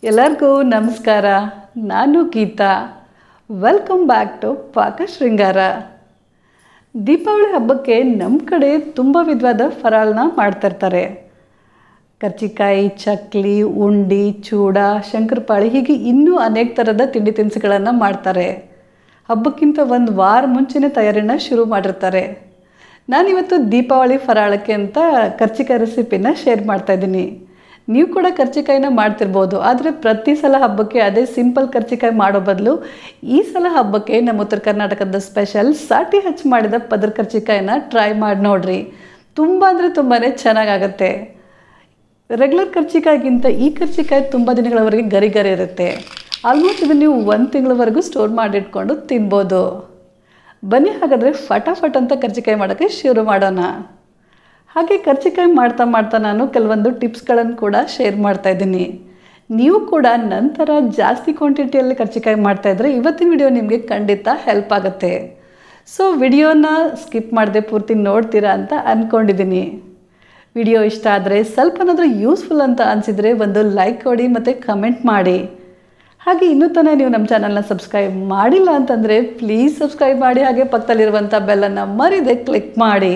ಎಲ್ಲರಿಗೂ ನಮಸ್ಕಾರ. ನಾನು ಗೀತಾ. ವೆಲ್ಕಮ್ ಬ್ಯಾಕ್ ಟು ಪಾಕ ಶೃಂಗಾರ. ದೀಪಾವಳಿ ಹಬ್ಬಕ್ಕೆ ನಮ್ಮ ಕಡೆ ತುಂಬ ವಿಧವಾದ ಫರಾಳನ್ನ ಮಾಡ್ತಿರ್ತಾರೆ. ಕರ್ಜಿಕಾಯಿ, ಚಕ್ಲಿ, ಉಂಡಿ, ಚೂಡ, ಶಂಕರಪಾಳಿ ಹೀಗೆ ಇನ್ನೂ ಅನೇಕ ಥರದ ತಿಂಡಿ ತಿನಿಸುಗಳನ್ನು ಮಾಡ್ತಾರೆ. ಹಬ್ಬಕ್ಕಿಂತ ಒಂದು ವಾರ ಮುಂಚೆನೇ ತಯಾರಿನ ಶುರು ಮಾಡಿರ್ತಾರೆ. ನಾನಿವತ್ತು ದೀಪಾವಳಿ ಫರಾಳಕ್ಕೆ ಅಂತ ಕರ್ಜಿಕಾಯಿ ರೆಸಿಪಿನ ಶೇರ್ ಮಾಡ್ತಾಯಿದ್ದೀನಿ. ನೀವು ಕೂಡ ಕರ್ಜಿಕಾಯಿನ ಮಾಡ್ತಿರ್ಬೋದು, ಆದರೆ ಪ್ರತಿ ಸಲ ಹಬ್ಬಕ್ಕೆ ಅದೇ ಸಿಂಪಲ್ ಕರ್ಜಿಕಾಯಿ ಮಾಡೋ ಬದಲು ಈ ಸಲ ಹಬ್ಬಕ್ಕೆ ನಮ್ಮ ಉತ್ತರ ಕರ್ನಾಟಕದ ಸ್ಪೆಷಲ್ ಸಾಟಿ ಹಚ್ಚಿ ಮಾಡಿದ ಪದರ ಕರ್ಜಿಕಾಯಿನ ಟ್ರೈ ಮಾಡಿ ನೋಡ್ರಿ. ತುಂಬ ಅಂದರೆ ತುಂಬಾ ಚೆನ್ನಾಗಾಗತ್ತೆ. ರೆಗ್ಯುಲರ್ ಕರ್ಜಿಕಾಯಿಗಿಂತ ಈ ಕರ್ಜಿಕಾಯಿ ತುಂಬ ದಿನಗಳವರೆಗೆ ಗರಿ ಗರಿ ಇರುತ್ತೆ. ಆಲ್ಮೋಸ್ಟ್ ಇದನ್ನು ನೀವು 1 ತಿಂಗಳವರೆಗೂ ಸ್ಟೋರ್ ಮಾಡಿಟ್ಕೊಂಡು ತಿನ್ಬೋದು. ಬನ್ನಿ ಹಾಗಾದರೆ ಫಟಾಫಟ್ ಅಂತ ಕರ್ಜಿಕಾಯಿ ಮಾಡೋಕ್ಕೆ ಶುರು ಮಾಡೋಣ. ಹಾಗೆ ಕರ್ಜಿಕಾಯಿ ಮಾಡ್ತಾ ನಾನು ಕೆಲವೊಂದು ಟಿಪ್ಸ್ಗಳನ್ನು ಕೂಡ ಶೇರ್ ಮಾಡ್ತಾಯಿದ್ದೀನಿ. ನೀವು ಕೂಡ ನಂತರ ಜಾಸ್ತಿ ಕ್ವಾಂಟಿಟಿಯಲ್ಲಿ ಕರ್ಜಿಕಾಯಿ ಮಾಡ್ತಾಯಿದ್ರೆ ಇವತ್ತಿನ ವಿಡಿಯೋ ನಿಮಗೆ ಖಂಡಿತ ಹೆಲ್ಪ್ ಆಗುತ್ತೆ. ಸೊ ವಿಡಿಯೋನ ಸ್ಕಿಪ್ ಮಾಡದೆ ಪೂರ್ತಿ ನೋಡ್ತೀರಾ ಅಂತ ಅಂದ್ಕೊಂಡಿದ್ದೀನಿ. ವಿಡಿಯೋ ಇಷ್ಟ ಆದರೆ ಸ್ವಲ್ಪನಾದರೂ ಯೂಸ್ಫುಲ್ ಅಂತ ಅನಿಸಿದರೆ ಒಂದು ಲೈಕ್ ಕೊಡಿ ಮತ್ತು ಕಮೆಂಟ್ ಮಾಡಿ. ಹಾಗೆ ಇನ್ನೂ ತಾನೇ ನೀವು ನಮ್ಮ ಚಾನಲ್ನ ಸಬ್ಸ್ಕ್ರೈಬ್ ಮಾಡಿಲ್ಲ ಅಂತಂದರೆ ಪ್ಲೀಸ್ ಸಬ್ಸ್ಕ್ರೈಬ್ ಮಾಡಿ. ಹಾಗೆ ಪಕ್ಕದಲ್ಲಿರುವಂಥ ಬೆಲ್ಲನ್ನು ಮರಿದೆ ಕ್ಲಿಕ್ ಮಾಡಿ.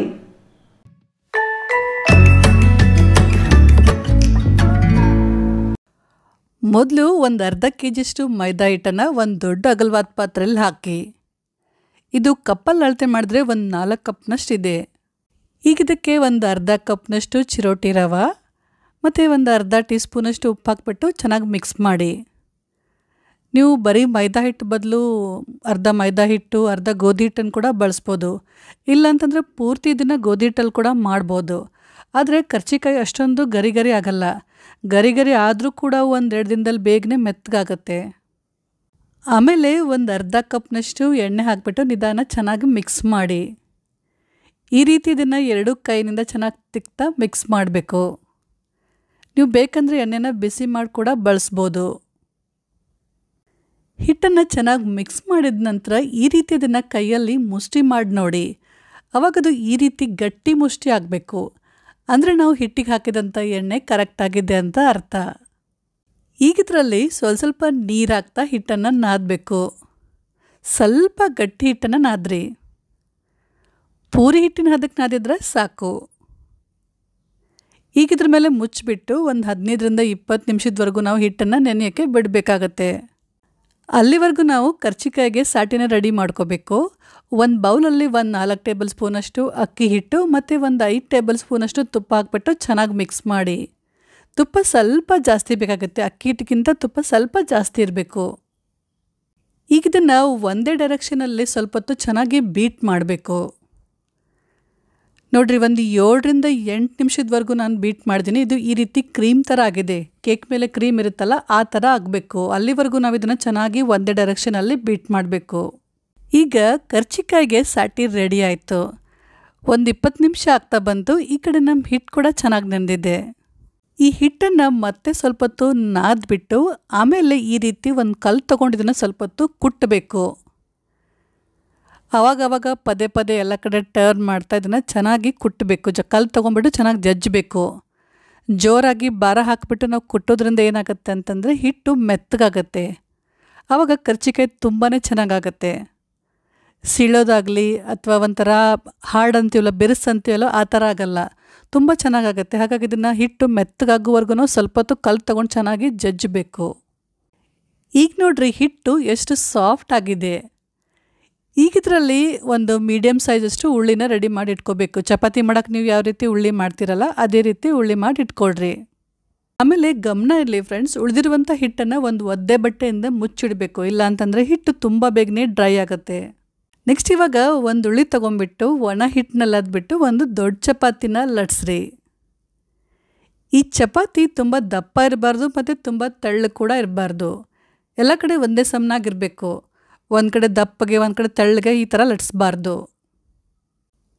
ಮೊದಲು ಒಂದು ಅರ್ಧ kg ಮೈದಾ ಹಿಟ್ಟನ್ನು ಒಂದು ದೊಡ್ಡ ಅಗಲವಾದ ಪಾತ್ರೆಯಲ್ಲಿ ಹಾಕಿ. ಇದು ಕಪ್ಪಲ್ಲಿ ಅಳತೆ ಮಾಡಿದ್ರೆ ಒಂದು 4 ಕಪ್ನಷ್ಟು ಇದೆ. ಈಗ ಇದಕ್ಕೆ ಒಂದು ಅರ್ಧ ಕಪ್ನಷ್ಟು ಚಿರೋಟಿ ರವೆ ಮತ್ತು ಒಂದು ಅರ್ಧ ಟೀ ಸ್ಪೂನಷ್ಟು ಉಪ್ಪು ಹಾಕ್ಬಿಟ್ಟು ಚೆನ್ನಾಗಿ ಮಿಕ್ಸ್ ಮಾಡಿ. ನೀವು ಬರೀ ಮೈದಾ ಹಿಟ್ಟು ಬದಲು ಅರ್ಧ ಮೈದಾ ಹಿಟ್ಟು ಅರ್ಧ ಗೋಧಿ ಹಿಟ್ಟನ್ನು ಕೂಡ ಬಳಸ್ಬೋದು. ಇಲ್ಲಾಂತಂದರೆ ಪೂರ್ತಿ ಇದನ್ನು ಗೋಧಿ ಹಿಟ್ಟಲ್ಲಿ ಕೂಡ ಮಾಡ್ಬೋದು. ಆದರೆ ಕರ್ಜಿಕಾಯಿ ಅಷ್ಟೊಂದು ಗರಿ ಗರಿ ಆಗಲ್ಲ. ಗರಿ ಗರಿ ಆದರೂ ಕೂಡ 1-2 ದಿನದಲ್ಲಿ ಬೇಗನೆ ಮೆತ್ತಗಾಗತ್ತೆ. ಆಮೇಲೆ ಒಂದು ಅರ್ಧ ಕಪ್ನಷ್ಟು ಎಣ್ಣೆ ಹಾಕಿಬಿಟ್ಟು ನಿಧಾನ ಚೆನ್ನಾಗಿ ಮಿಕ್ಸ್ ಮಾಡಿ. ಈ ರೀತಿ ಇದನ್ನು 2 ಕೈನಿಂದ ಚೆನ್ನಾಗಿ ತಿಕ್ತಾ ಮಿಕ್ಸ್ ಮಾಡಬೇಕು. ನೀವು ಬೇಕಂದರೆ ಎಣ್ಣೆನ ಬಿಸಿ ಮಾಡಿ ಕೂಡ ಬಳಸ್ಬೋದು. ಹಿಟ್ಟನ್ನು ಚೆನ್ನಾಗಿ ಮಿಕ್ಸ್ ಮಾಡಿದ ನಂತರ ಈ ರೀತಿ ಇದನ್ನು ಕೈಯಲ್ಲಿ ಮುಷ್ಟಿ ಮಾಡಿ ನೋಡಿ. ಅವಾಗದು ಈ ರೀತಿ ಗಟ್ಟಿ ಮುಷ್ಟಿ ಆಗಬೇಕು. ಅಂದರೆ ನಾವು ಹಿಟ್ಟಿಗೆ ಹಾಕಿದಂಥ ಎಣ್ಣೆ ಕರೆಕ್ಟಾಗಿದೆ ಅಂತ ಅರ್ಥ. ಈಗಿದ್ರಲ್ಲಿ ಸ್ವಲ್ಪ ನೀರು ಹಾಕ್ತಾ ಹಿಟ್ಟನ್ನು ನಾದಬೇಕು. ಸ್ವಲ್ಪ ಗಟ್ಟಿ ಹಿಟ್ಟನ್ನು ನಾದ್ರಿ. ಪೂರಿ ಹಿಟ್ಟಿನ ಹದಕ್ಕೆ ನಾದಿದ್ರೆ ಸಾಕು. ಈಗಿದ್ರ ಮೇಲೆ ಮುಚ್ಚಿಬಿಟ್ಟು ಒಂದು 15-20 ನಿಮಿಷದವರೆಗೂ ನಾವು ಹಿಟ್ಟನ್ನು ನೆನೆಯೋಕ್ಕೆ ಬಿಡಬೇಕಾಗತ್ತೆ. ಅಲ್ಲಿವರೆಗೂ ನಾವು ಕರ್ಜಿಕಾಯಿಗೆ ಸಾಟಿನ ರೆಡಿ ಮಾಡ್ಕೋಬೇಕು. ಒಂದು ಬೌಲಲ್ಲಿ 4 ಟೇಬಲ್ ಸ್ಪೂನಷ್ಟು ಅಕ್ಕಿ ಹಿಟ್ಟು ಮತ್ತು 5 ಟೇಬಲ್ ಸ್ಪೂನಷ್ಟು ತುಪ್ಪ ಹಾಕ್ಬಿಟ್ಟು ಚೆನ್ನಾಗಿ ಮಿಕ್ಸ್ ಮಾಡಿ. ತುಪ್ಪ ಸ್ವಲ್ಪ ಜಾಸ್ತಿ ಬೇಕಾಗುತ್ತೆ. ಅಕ್ಕಿ ಹಿಟ್ಟಿಗಿಂತ ತುಪ್ಪ ಸ್ವಲ್ಪ ಜಾಸ್ತಿ ಇರಬೇಕು. ಈಗ ಇದನ್ನು ಒಂದೇ ಡೈರೆಕ್ಷನಲ್ಲಿ ಸ್ವಲ್ಪ ಹೊತ್ತು ಚೆನ್ನಾಗಿ ಬೀಟ್ ಮಾಡಬೇಕು. ನೋಡಿರಿ, ಒಂದು 7-8 ನಿಮಿಷದವರೆಗೂ ನಾನು ಬೀಟ್ ಮಾಡಿದ್ದೀನಿ. ಇದು ಈ ರೀತಿ ಕ್ರೀಮ್ ಥರ ಆಗಿದೆ. ಕೇಕ್ ಮೇಲೆ ಕ್ರೀಮ್ ಇರುತ್ತಲ್ಲ ಆ ಥರ ಆಗಬೇಕು. ಅಲ್ಲಿವರೆಗೂ ನಾವು ಇದನ್ನು ಚೆನ್ನಾಗಿ ಒಂದೇ ಡೈರೆಕ್ಷನಲ್ಲಿ ಬೀಟ್ ಮಾಡಬೇಕು. ಈಗ ಕರ್ಜಿಕಾಯಿಗೆ ಸಾಟಿ ರೆಡಿ ಆಯಿತು. ಒಂದು 20 ನಿಮಿಷ ಆಗ್ತಾ ಬಂತು. ಈ ಕಡೆ ನಮ್ಮ ಹಿಟ್ಟು ಕೂಡ ಚೆನ್ನಾಗಿ ನೆಂದಿದೆ. ಈ ಹಿಟ್ಟನ್ನು ಮತ್ತೆ ಸ್ವಲ್ಪ ಹೊತ್ತು ನಾದ್ಬಿಟ್ಟು ಆಮೇಲೆ ಈ ರೀತಿ ಒಂದು ಕಲ್ಲು ತೊಗೊಂಡಿದ್ದನ್ನು ಸ್ವಲ್ಪ ಹೊತ್ತು ಕುಟ್ಟಬೇಕು. ಆವಾಗವಾಗ ಪದೇ ಎಲ್ಲ ಕಡೆ ಟರ್ನ್ ಮಾಡ್ತಾ ಇದನ್ನು ಚೆನ್ನಾಗಿ ಕುಟ್ಟಬೇಕು. ಕಲ್ಲು ತೊಗೊಂಡ್ಬಿಟ್ಟು ಚೆನ್ನಾಗಿ ಜಜ್ಜಬೇಕು. ಜೋರಾಗಿ ಭಾರ ಹಾಕಿಬಿಟ್ಟು ನಾವು ಕುಟ್ಟೋದ್ರಿಂದ ಏನಾಗುತ್ತೆ ಅಂತಂದರೆ ಹಿಟ್ಟು ಮೆತ್ತಗಾಗತ್ತೆ. ಆವಾಗ ಕರ್ಜಿಕಾಯಿ ತುಂಬಾ ಚೆನ್ನಾಗಾಗತ್ತೆ. ಸೀಳೋದಾಗಲಿ ಅಥವಾ ಒಂಥರ ಹಾರ್ಡ್ ಅಂತೀವಲ್ಲ, ಬಿರುಸು ಅಂತೀವಲ್ಲ, ಆ ಥರ ಆಗಲ್ಲ. ತುಂಬ ಚೆನ್ನಾಗಾಗತ್ತೆ. ಹಾಗಾಗಿ ಇದನ್ನು ಹಿಟ್ಟು ಮೆತ್ತಗಾಗುವವರೆಗೂ ಸ್ವಲ್ಪ ಹೊತ್ತು ಕಲ್ಲು ತೊಗೊಂಡು ಚೆನ್ನಾಗಿ ಜಜ್ಜಬೇಕು. ಈಗ ನೋಡ್ರಿ ಹಿಟ್ಟು ಎಷ್ಟು ಸಾಫ್ಟ್ ಆಗಿದೆ. ಈಗಿದ್ರಲ್ಲಿ ಒಂದು ಮೀಡಿಯಮ್ ಸೈಜಷ್ಟು ಉಳ್ಳಿನ ರೆಡಿ ಮಾಡಿ ಇಟ್ಕೋಬೇಕು. ಚಪಾತಿ ಮಾಡೋಕ್ಕೆ ನೀವು ಯಾವ ರೀತಿ ಉಳ್ಳಿ ಮಾಡ್ತೀರಲ್ಲ ಅದೇ ರೀತಿ ಉಳ್ಳಿ ಮಾಡಿ ಇಟ್ಕೊಳ್ರಿ. ಆಮೇಲೆ ಗಮನ ಇರಲಿ ಫ್ರೆಂಡ್ಸ್, ಉಳಿದಿರುವಂಥ ಹಿಟ್ಟನ್ನು ಒಂದು ಒದ್ದೆ ಬಟ್ಟೆಯಿಂದ ಮುಚ್ಚಿಡಬೇಕು. ಇಲ್ಲ ಅಂತಂದರೆ ಹಿಟ್ಟು ತುಂಬ ಬೇಗನೆ ಡ್ರೈ ಆಗುತ್ತೆ. ನೆಕ್ಸ್ಟ್ ಇವಾಗ ಒಂದು ಉಳ್ಳಿ ತೊಗೊಂಡ್ಬಿಟ್ಟು ಒಣ ಹಿಟ್ಟಿನಲ್ಲಿ ಅದ್ಬಿಟ್ಟು ಒಂದು ದೊಡ್ಡ ಚಪಾತಿನ ಲಟ್ಸ್ರಿ. ಈ ಚಪಾತಿ ತುಂಬ ದಪ್ಪ ಇರಬಾರ್ದು ಮತ್ತು ತುಂಬ ತೆಳ್ಳು ಕೂಡ ಇರಬಾರ್ದು. ಎಲ್ಲ ಕಡೆ ಒಂದೇ ಸಮನಾಗಿರಬೇಕು. ಒಂದು ಕಡೆ ದಪ್ಪಗೆ ಒಂದು ಕಡೆ ತೆಳ್ಳಗೆ ಈ ಥರ ಲಟ್ಸ್ಬಾರ್ದು.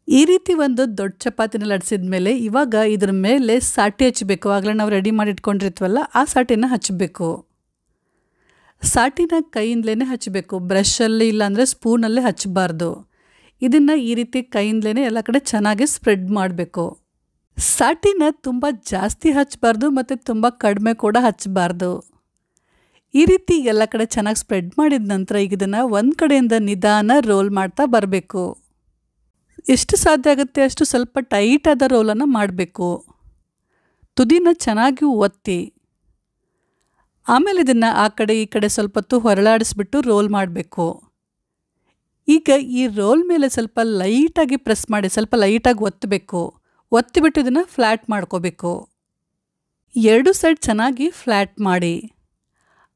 ಈ ರೀತಿ ಒಂದು ದೊಡ್ಡ ಚಪಾತಿನ ಲಟ್ಸಿದ ಮೇಲೆ ಇವಾಗ ಇದ್ರ ಮೇಲೆ ಸಾಟಿ ಹಚ್ಚಬೇಕು. ಆಗಲೇ ನಾವು ರೆಡಿ ಮಾಡಿ ಇಟ್ಕೊಂಡಿರ್ತೀವಲ್ಲ ಆ ಸಾಟಿನ ಹಚ್ಚಬೇಕು. ಸಾಟಿನ ಕೈಯಿಂದಲೇ ಹಚ್ಚಬೇಕು. ಬ್ರಷಲ್ಲಿ ಇಲ್ಲಾಂದರೆ ಸ್ಪೂನಲ್ಲೇ ಹಚ್ಚಬಾರ್ದು. ಇದನ್ನು ಈ ರೀತಿ ಕೈಯಿಂದಲೇ ಎಲ್ಲ ಕಡೆ ಚೆನ್ನಾಗಿ ಸ್ಪ್ರೆಡ್ ಮಾಡಬೇಕು. ಸಾಟಿನ ತುಂಬ ಜಾಸ್ತಿ ಹಚ್ಚಬಾರ್ದು ಮತ್ತು ತುಂಬ ಕಡಿಮೆ ಕೂಡ ಹಚ್ಚಬಾರ್ದು. ಈ ರೀತಿ ಎಲ್ಲ ಕಡೆ ಚೆನ್ನಾಗಿ ಸ್ಪ್ರೆಡ್ ಮಾಡಿದ ನಂತರ ಈಗ ಇದನ್ನು ಒಂದು ಕಡೆಯಿಂದ ನಿಧಾನ ರೋಲ್ ಮಾಡ್ತಾ ಬರಬೇಕು. ಎಷ್ಟು ಸಾಧ್ಯ ಆಗುತ್ತೆ ಅಷ್ಟು ಸ್ವಲ್ಪ ಟೈಟಾದ ರೋಲನ್ನು ಮಾಡಬೇಕು. ತುದಿನ ಚೆನ್ನಾಗಿ ಒತ್ತಿ ಆಮೇಲೆ ಇದನ್ನು ಆ ಕಡೆ ಈ ಕಡೆ ಸ್ವಲ್ಪ ಹೊತ್ತು ಹೊರಳಾಡಿಸ್ಬಿಟ್ಟು ರೋಲ್ ಮಾಡಬೇಕು. ಈಗ ಈ ರೋಲ್ ಮೇಲೆ ಸ್ವಲ್ಪ ಲೈಟಾಗಿ ಪ್ರೆಸ್ ಮಾಡಿ, ಸ್ವಲ್ಪ ಲೈಟಾಗಿ ಒತ್ತಬೇಕು. ಒತ್ತಿಬಿಟ್ಟು ಇದನ್ನು ಫ್ಲ್ಯಾಟ್ ಮಾಡ್ಕೋಬೇಕು. ಎರಡು ಸೈಡ್ ಚೆನ್ನಾಗಿ ಫ್ಲ್ಯಾಟ್ ಮಾಡಿ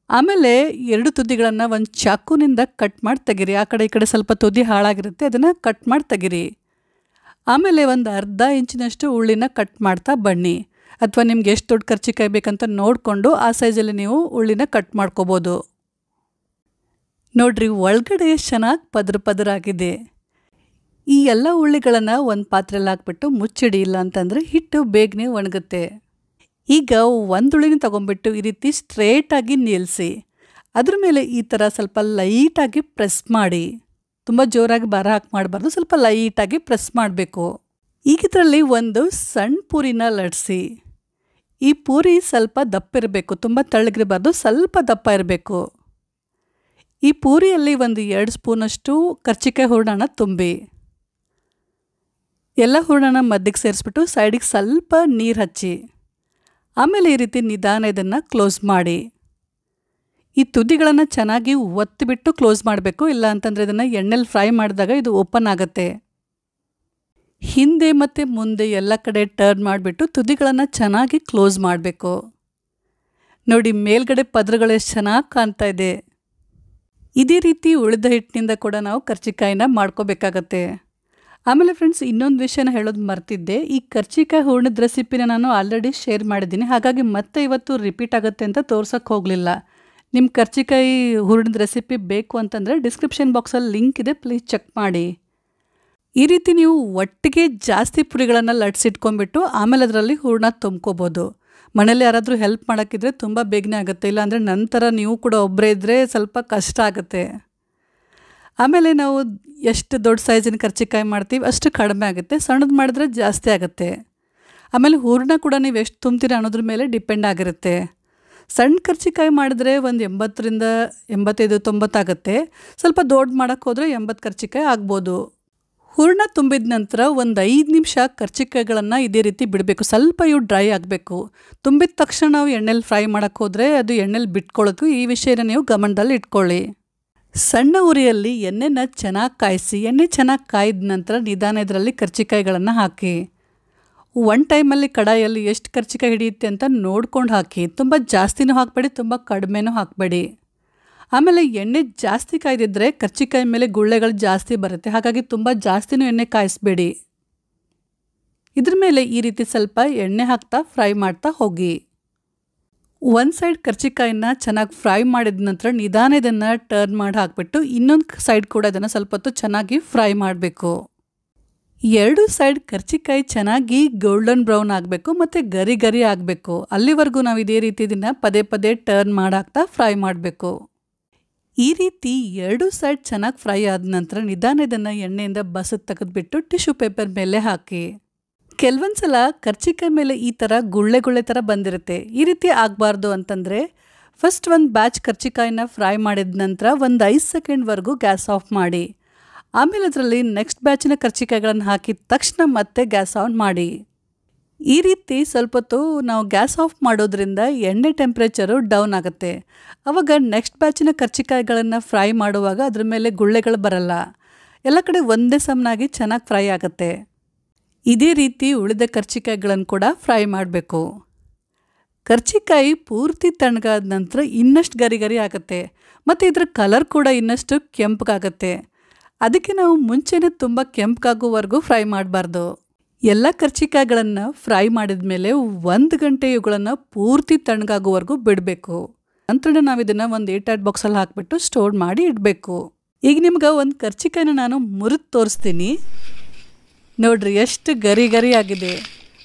ಆಮೇಲೆ ಎರಡು ತುದಿಗಳನ್ನು ಒಂದು ಚಾಕುನಿಂದ ಕಟ್ ಮಾಡಿ ತೆಗಿರಿ. ಆ ಕಡೆ ಈ ಕಡೆ ಸ್ವಲ್ಪ ತುದಿ ಹಾಳಾಗಿರುತ್ತೆ, ಅದನ್ನು ಕಟ್ ಮಾಡಿ ತೆಗಿರಿ. ಆಮೇಲೆ ಒಂದು ಅರ್ಧ ಇಂಚಿನಷ್ಟು ಉಳ್ಳಿನ ಕಟ್ ಮಾಡ್ತಾ ಬನ್ನಿ. ಅಥವಾ ನಿಮ್ಗೆ ಎಷ್ಟು ದೊಡ್ಡ ಕರ್ಜಿಕಾಯಿ ಬೇಕಂತ ನೋಡಿಕೊಂಡು ಆ ಸೈಜಲ್ಲಿ ನೀವು ಉಳ್ಳಿನ ಕಟ್ ಮಾಡ್ಕೋಬೋದು. ನೋಡ್ರಿ, ಒಳಗಡೆ ಎಷ್ಟು ಚೆನ್ನಾಗಿ ಪದರ ಪದರಾಗಿದೆ. ಈ ಎಲ್ಲ ಉಳ್ಳಿಗಳನ್ನು ಒಂದು ಪಾತ್ರೆಯಲ್ಲಿ ಹಾಕ್ಬಿಟ್ಟು ಮುಚ್ಚಿಡಿ, ಇಲ್ಲ ಅಂತಂದರೆ ಹಿಟ್ಟು ಬೇಗನೆ ಒಣಗುತ್ತೆ. ಈಗ ಒಂದು ಉಳ್ಳಿನ ತೊಗೊಂಬಿಟ್ಟು ಈ ರೀತಿ ಸ್ಟ್ರೇಟಾಗಿ ನಿಲ್ಲಿಸಿ ಅದ್ರ ಮೇಲೆ ಈ ಥರ ಸ್ವಲ್ಪ ಲೈಟಾಗಿ ಪ್ರೆಸ್ ಮಾಡಿ. ತುಂಬ ಜೋರಾಗಿ ಭಾರ ಹಾಕಿ ಮಾಡಬಾರ್ದು, ಸ್ವಲ್ಪ ಲೈಟಾಗಿ ಪ್ರೆಸ್ ಮಾಡಬೇಕು. ಈಗ ಇದರಲ್ಲಿ ಒಂದು ಸಣ್ಣ ಪೂರಿನ ಲಟ್ಸಿ. ಈ ಪೂರಿ ಸ್ವಲ್ಪ ದಪ್ಪ ಇರಬೇಕು, ತುಂಬ ತೆಳ್ಳಗಿರಬಾರ್ದು, ಸ್ವಲ್ಪ ದಪ್ಪ ಇರಬೇಕು. ಈ ಪೂರಿಯಲ್ಲಿ ಒಂದು 2 ಸ್ಪೂನಷ್ಟು ಕರ್ಜಿಕಾಯಿ ಹೂರಣನ ತುಂಬಿ ಎಲ್ಲ ಹೂರಣನ ಮಧ್ಯಕ್ಕೆ ಸೇರಿಸ್ಬಿಟ್ಟು ಸೈಡಿಗೆ ಸ್ವಲ್ಪ ನೀರು ಹಚ್ಚಿ ಆಮೇಲೆ ಈ ರೀತಿ ನಿಧಾನ ಇದನ್ನು ಕ್ಲೋಸ್ ಮಾಡಿ. ಈ ತುದಿಗಳನ್ನು ಚೆನ್ನಾಗಿ ಒತ್ತಿಬಿಟ್ಟು ಕ್ಲೋಸ್ ಮಾಡಬೇಕು, ಇಲ್ಲ ಅಂತಂದರೆ ಇದನ್ನು ಎಣ್ಣೆಲಿ ಫ್ರೈ ಮಾಡಿದಾಗ ಇದು ಓಪನ್ ಆಗುತ್ತೆ. ಹಿಂದೆ ಮತ್ತು ಮುಂದೆ ಎಲ್ಲ ಕಡೆ ಟರ್ನ್ ಮಾಡಿಬಿಟ್ಟು ತುದಿಗಳನ್ನು ಚೆನ್ನಾಗಿ ಕ್ಲೋಸ್ ಮಾಡಬೇಕು. ನೋಡಿ, ಮೇಲ್ಗಡೆ ಪದರಗಳು ಎಷ್ಟು ಚೆನ್ನಾಗಿ ಕಾಣ್ತಾ ಇದೆ. ಇದೇ ರೀತಿ ಉಳಿದ ಹಿಟ್ಟಿನಿಂದ ಕೂಡ ನಾವು ಕರ್ಜಿಕಾಯಿನ ಮಾಡ್ಕೋಬೇಕಾಗತ್ತೆ. ಆಮೇಲೆ ಫ್ರೆಂಡ್ಸ್, ಇನ್ನೊಂದು ವಿಷಯನ ಹೇಳೋದು ಮರ್ತಿದ್ದೆ. ಈ ಕರ್ಜಿಕಾಯಿ ಹೂರಣದ ರೆಸಿಪಿನ ನಾನು ಆಲ್ರೆಡಿ ಶೇರ್ ಮಾಡಿದ್ದೀನಿ, ಹಾಗಾಗಿ ಮತ್ತೆ ಇವತ್ತು ರಿಪೀಟ್ ಆಗುತ್ತೆ ಅಂತ ತೋರ್ಸೋಕ್ಕೆ ಹೋಗಲಿಲ್ಲ. ನಿಮ್ಮ ಕರ್ಜಿಕಾಯಿ ಹೂರಣದ ರೆಸಿಪಿ ಬೇಕು ಅಂತಂದರೆ ಡಿಸ್ಕ್ರಿಪ್ಷನ್ ಬಾಕ್ಸಲ್ಲಿ ಲಿಂಕ್ ಇದೆ, ಪ್ಲೀಸ್ ಚೆಕ್ ಮಾಡಿ. ಈ ರೀತಿ ನೀವು ಒಟ್ಟಿಗೆ ಜಾಸ್ತಿ ಪುರಿಗಳನ್ನು ಲಟ್ಸಿಟ್ಕೊಂಡ್ಬಿಟ್ಟು ಆಮೇಲೆ ಅದರಲ್ಲಿ ಹೂರಣ ತುಂಬ್ಕೋಬೋದು. ಮನೇಲಿ ಯಾರಾದರೂ ಹೆಲ್ಪ್ ಮಾಡೋಕ್ಕಿದ್ರೆ ತುಂಬ ಬೇಗನೆ ಆಗುತ್ತೆ, ಇಲ್ಲಾಂದರೆ ನಂತರ ನೀವು ಕೂಡ ಒಬ್ಬರೇ ಇದ್ದರೆ ಸ್ವಲ್ಪ ಕಷ್ಟ ಆಗುತ್ತೆ. ಆಮೇಲೆ ನಾವು ಎಷ್ಟು ದೊಡ್ಡ ಸೈಜಿನ ಕರ್ಜಿಕಾಯಿ ಮಾಡ್ತೀವಿ ಅಷ್ಟು ಕಡಿಮೆ ಆಗುತ್ತೆ, ಸಣ್ಣದು ಮಾಡಿದ್ರೆ ಜಾಸ್ತಿ ಆಗುತ್ತೆ. ಆಮೇಲೆ ಹೂರಣ ಕೂಡ ನೀವು ಎಷ್ಟು ತುಂಬ್ತೀರ ಅನ್ನೋದ್ರ ಮೇಲೆ ಡಿಪೆಂಡ್ ಆಗಿರುತ್ತೆ. ಸಣ್ಣ ಕರ್ಜಿಕಾಯಿ ಮಾಡಿದ್ರೆ ಒಂದು 80ರಿಂದ 85, 90 ಆಗುತ್ತೆ. ಸ್ವಲ್ಪ ದೊಡ್ಡ ಮಾಡೋಕ್ಕೆ ಹೋದರೆ 80 ಕರ್ಜಿಕಾಯಿ ಆಗ್ಬೋದು. ಹೂರಣ ತುಂಬಿದ ನಂತರ ಒಂದು 5 ನಿಮಿಷ ಕರ್ಜಿಕಾಯಿಗಳನ್ನು ಇದೇ ರೀತಿ ಬಿಡಬೇಕು. ಸ್ವಲ್ಪ ಇವು ಡ್ರೈ ಆಗಬೇಕು. ತುಂಬಿದ ತಕ್ಷಣ ನಾವು ಎಣ್ಣೆಲಿ ಫ್ರೈ ಮಾಡೋಕ್ಕೆ ಹೋದರೆ ಅದು ಎಣ್ಣೆಲಿ ಬಿಟ್ಕೊಳ್ಳೋದು. ಈ ವಿಷಯನ ನೀವು ಗಮನದಲ್ಲಿ ಇಟ್ಕೊಳ್ಳಿ. ಸಣ್ಣ ಉರಿಯಲ್ಲಿ ಎಣ್ಣೆನ ಚೆನ್ನಾಗಿ ಕಾಯಿಸಿ, ಎಣ್ಣೆ ಚೆನ್ನಾಗಿ ಕಾಯ್ದ ನಂತರ ನಿಧಾನ ಇದರಲ್ಲಿ ಕರ್ಜಿಕಾಯಿಗಳನ್ನು ಹಾಕಿ. ಒನ್ ಟೈಮಲ್ಲಿ ಕಡಾಯಲ್ಲಿ ಎಷ್ಟು ಕರ್ಜಿಕಾಯಿ ಹಿಡಿಯುತ್ತೆ ಅಂತ ನೋಡ್ಕೊಂಡು ಹಾಕಿ. ತುಂಬ ಜಾಸ್ತಿನೂ ಹಾಕಬೇಡಿ, ತುಂಬ ಕಡಿಮೆನೂ ಹಾಕಬೇಡಿ. ಆಮೇಲೆ ಎಣ್ಣೆ ಜಾಸ್ತಿ ಕಾಯ್ದಿದ್ರೆ ಕರ್ಜಿಕಾಯಿ ಮೇಲೆ ಗುಳ್ಳೆಗಳು ಜಾಸ್ತಿ ಬರುತ್ತೆ, ಹಾಗಾಗಿ ತುಂಬ ಜಾಸ್ತಿನೂ ಎಣ್ಣೆ ಕಾಯಿಸಬೇಡಿ. ಇದ್ರ ಮೇಲೆ ಈ ರೀತಿ ಸ್ವಲ್ಪ ಎಣ್ಣೆ ಹಾಕ್ತಾ ಫ್ರೈ ಮಾಡ್ತಾ ಹೋಗಿ. ಒಂದು ಸೈಡ್ ಕರ್ಜಿಕಾಯಿನ ಚೆನ್ನಾಗಿ ಫ್ರೈ ಮಾಡಿದ ನಂತರ ನಿಧಾನ ಇದನ್ನು ಟರ್ನ್ ಮಾಡಿ ಹಾಕಿಬಿಟ್ಟು ಇನ್ನೊಂದು ಸೈಡ್ ಕೂಡ ಇದನ್ನು ಸ್ವಲ್ಪ ಹೊತ್ತು ಚೆನ್ನಾಗಿ ಫ್ರೈ ಮಾಡಬೇಕು. 2 ಸೈಡ್ ಕರ್ಜಿಕಾಯಿ ಚೆನ್ನಾಗಿ ಗೋಲ್ಡನ್ ಬ್ರೌನ್ ಆಗಬೇಕು ಮತ್ತು ಗರಿ ಗರಿ ಆಗಬೇಕು. ಅಲ್ಲಿವರೆಗೂ ನಾವು ಇದೇ ರೀತಿ ಇದನ್ನು ಪದೇ ಪದೇ ಟರ್ನ್ ಮಾಡಾಕ್ತಾ ಫ್ರೈ ಮಾಡಬೇಕು. ಈ ರೀತಿ 2 ಸೈಡ್ ಚೆನ್ನಾಗಿ ಫ್ರೈ ಆದ ನಂತರ ನಿಧಾನ ಇದನ್ನು ಎಣ್ಣೆಯಿಂದ ಬಸದು ತೆಗೆದುಬಿಟ್ಟು ಟಿಶ್ಯೂ ಪೇಪರ್ ಮೇಲೆ ಹಾಕಿ. ಕೆಲವೊಂದು ಸಲ ಕರ್ಜಿಕಾಯಿ ಮೇಲೆ ಈ ಥರ ಗುಳ್ಳೆ ಗುಳ್ಳೆ ಥರ ಬಂದಿರುತ್ತೆ. ಈ ರೀತಿ ಆಗಬಾರ್ದು ಅಂತಂದರೆ ಫಸ್ಟ್ ಒಂದು ಬ್ಯಾಚ್ ಕರ್ಜಿಕಾಯಿನ ಫ್ರೈ ಮಾಡಿದ ನಂತರ ಒಂದು 5 ಸೆಕೆಂಡ್ವರೆಗೂ ಗ್ಯಾಸ್ ಆಫ್ ಮಾಡಿ. ಆಮೇಲೆ ಅದರಲ್ಲಿ ನೆಕ್ಸ್ಟ್ ಬ್ಯಾಚಿನ ಕರ್ಜಿಕಾಯಿಗಳನ್ನು ಹಾಕಿದ ತಕ್ಷಣ ಮತ್ತೆ ಗ್ಯಾಸ್ ಆನ್ ಮಾಡಿ. ಈ ರೀತಿ ಸ್ವಲ್ಪ ಹೊತ್ತು ನಾವು ಗ್ಯಾಸ್ ಆಫ್ ಮಾಡೋದ್ರಿಂದ ಎಣ್ಣೆ ಟೆಂಪ್ರೇಚರು ಡೌನ್ ಆಗುತ್ತೆ. ಆವಾಗ ನೆಕ್ಸ್ಟ್ ಬ್ಯಾಚಿನ ಕರ್ಜಿಕಾಯಿಗಳನ್ನು ಫ್ರೈ ಮಾಡುವಾಗ ಅದ್ರ ಮೇಲೆ ಗುಳ್ಳೆಗಳು ಬರಲ್ಲ, ಎಲ್ಲ ಕಡೆ ಒಂದೇ ಸಮನಾಗಿ ಚೆನ್ನಾಗಿ ಫ್ರೈ ಆಗುತ್ತೆ. ಇದೇ ರೀತಿ ಉಳಿದ ಕರ್ಜಿಕಾಯಿಗಳನ್ನು ಕೂಡ ಫ್ರೈ ಮಾಡಬೇಕು. ಕರ್ಜಿಕಾಯಿ ಪೂರ್ತಿ ತಣ್ಣಗಾದ ನಂತರ ಇನ್ನಷ್ಟು ಗರಿ ಗರಿ ಆಗುತ್ತೆ ಮತ್ತು ಇದರ ಕಲರ್ ಕೂಡ ಇನ್ನಷ್ಟು ಕೆಂಪಗಾಗುತ್ತೆ. ಅದಕ್ಕೆ ನಾವು ಮುಂಚೆನೇ ತುಂಬ ಕೆಂಪಗಾಗುವವರೆಗೂ ಫ್ರೈ ಮಾಡಬಾರ್ದು. ಎಲ್ಲ ಕರ್ಜಿಕಾಯಿಗಳನ್ನು ಫ್ರೈ ಮಾಡಿದ ಮೇಲೆ 1 ಗಂಟೆ ಇವುಗಳನ್ನು ಪೂರ್ತಿ ತಣ್ಣಗಾಗುವವರೆಗೂ ಬಿಡಬೇಕು. ನಂತರ ನಾವು ಇದನ್ನು ಒಂದು ಏರ್ಟೈಟ್ ಬಾಕ್ಸಲ್ಲಿ ಹಾಕಿಬಿಟ್ಟು ಸ್ಟೋರ್ ಮಾಡಿ ಇಡಬೇಕು. ಈಗ ನಿಮ್ಗೆ ಒಂದು ಕರ್ಜಿಕಾಯಿನ ನಾನು ಮುರಿದು ತೋರಿಸ್ತೀನಿ. ನೋಡ್ರಿ ಎಷ್ಟು ಗರಿ ಗರಿ ಆಗಿದೆ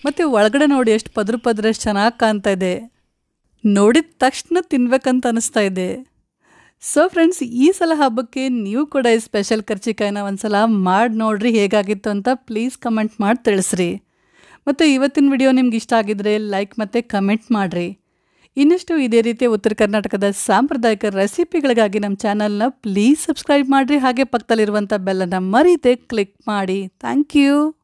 ಮತ್ತು ಒಳಗಡೆ ನೋಡಿ ಎಷ್ಟು ಪದ್ರ ಎಷ್ಟು ಚೆನ್ನಾಗಿ ಕಾಣ್ತಾ ಇದೆ. ನೋಡಿದ ತಕ್ಷಣ ತಿನ್ಬೇಕಂತ ಅನಿಸ್ತಾ ಇದೆ. ಸೊ ಫ್ರೆಂಡ್ಸ್, ಈ ಸಲ ಹಬ್ಬಕ್ಕೆ ನೀವು ಕೂಡ ಈ ಸ್ಪೆಷಲ್ ಕರ್ಜಿಕಾಯಿನ ಒಂದು ಸಲ ಮಾಡಿ ನೋಡ್ರಿ ಹೇಗಾಗಿತ್ತು ಅಂತ ಪ್ಲೀಸ್ ಕಮೆಂಟ್ ಮಾಡಿ ತಿಳಿಸ್ರಿ. ಮತ್ತು ಇವತ್ತಿನ ವಿಡಿಯೋ ನಿಮ್ಗೆ ಇಷ್ಟ ಆಗಿದ್ರೆ ಲೈಕ್ ಮತ್ತು ಕಮೆಂಟ್ ಮಾಡಿರಿ. ಇನ್ನಷ್ಟು ಇದೇ ರೀತಿಯ ಉತ್ತರ ಕರ್ನಾಟಕದ ಸಾಂಪ್ರದಾಯಿಕ ರೆಸಿಪಿಗಳಿಗಾಗಿ ನಮ್ಮ ಚಾನಲ್ನ ಪ್ಲೀಸ್ ಸಬ್ಸ್ಕ್ರೈಬ್ ಮಾಡಿರಿ. ಹಾಗೆ ಪಕ್ಕದಲ್ಲಿರುವಂಥ ಬೆಲ್ಲನ್ನು ಮರೀದೆ ಕ್ಲಿಕ್ ಮಾಡಿ. Thank you.